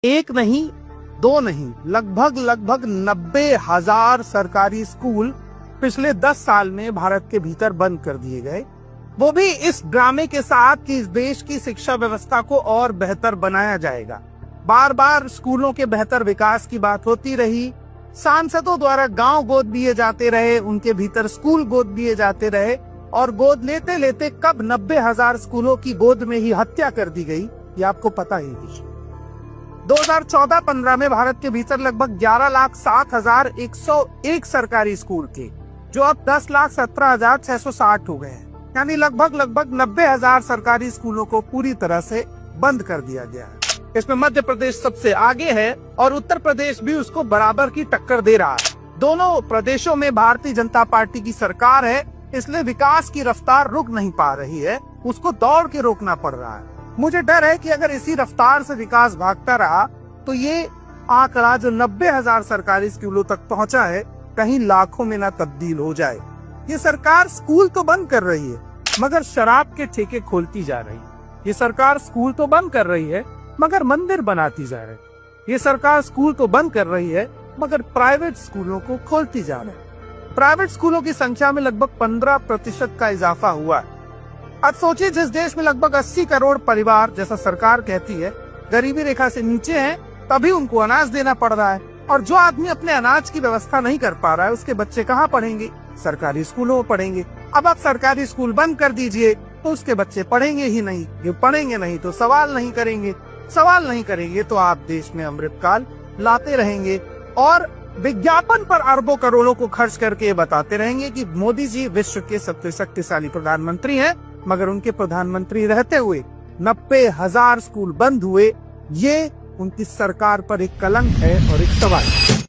एक नहीं, दो नहीं, लगभग 90,000 सरकारी स्कूल पिछले 10 साल में भारत के भीतर बंद कर दिए गए। वो भी इस ड्रामे के साथ कि इस देश की शिक्षा व्यवस्था को और बेहतर बनाया जाएगा। बार बार स्कूलों के बेहतर विकास की बात होती रही, सांसदों द्वारा गांव गोद दिए जाते रहे, उनके भीतर स्कूल गोद दिए जाते रहे, और गोद लेते लेते कब 90,000 स्कूलों की गोद में ही हत्या कर दी गई, ये आपको पता ही है। 2014-15 में भारत के भीतर लगभग 11,07,101 सरकारी स्कूल थे, जो अब 10,17,660 हो गए हैं। यानी लगभग 90,000 सरकारी स्कूलों को पूरी तरह से बंद कर दिया गया है। इसमें मध्य प्रदेश सबसे आगे है और उत्तर प्रदेश भी उसको बराबर की टक्कर दे रहा है। दोनों प्रदेशों में भारतीय जनता पार्टी की सरकार है, इसलिए विकास की रफ्तार रुक नहीं पा रही है, उसको दौड़ के रोकना पड़ रहा है। मुझे डर है कि अगर इसी रफ्तार से विकास भागता रहा तो ये आंकड़ा जो 90,000 सरकारी स्कूलों तक पहुंचा है, कहीं लाखों में न तब्दील हो जाए। ये सरकार स्कूल तो बंद कर रही है मगर शराब के ठेके खोलती जा रही है। ये सरकार स्कूल तो बंद कर रही है मगर मंदिर बनाती जा रही है। ये सरकार स्कूल तो बंद कर रही है मगर प्राइवेट स्कूलों को खोलती जा रही है। प्राइवेट स्कूलों की संख्या में लगभग 15% का इजाफा हुआ है। अब सोचिए, जिस देश में लगभग 80 करोड़ परिवार, जैसा सरकार कहती है, गरीबी रेखा से नीचे हैं, तभी उनको अनाज देना पड़ रहा है, और जो आदमी अपने अनाज की व्यवस्था नहीं कर पा रहा है, उसके बच्चे कहाँ पढ़ेंगे? सरकारी स्कूलों में पढ़ेंगे। अब आप सरकारी स्कूल बंद कर दीजिए तो उसके बच्चे पढ़ेंगे ही नहीं। ये पढ़ेंगे नहीं तो सवाल नहीं करेंगे, सवाल नहीं करेंगे तो आप देश में अमृतकाल लाते रहेंगे और विज्ञापन पर अरबों करोड़ों को खर्च करके बताते रहेंगे कि मोदी जी विश्व के सबसे शक्तिशाली प्रधानमंत्री हैं, मगर उनके प्रधानमंत्री रहते हुए 90,000 स्कूल बंद हुए। ये उनकी सरकार पर एक कलंक है और एक सवाल है।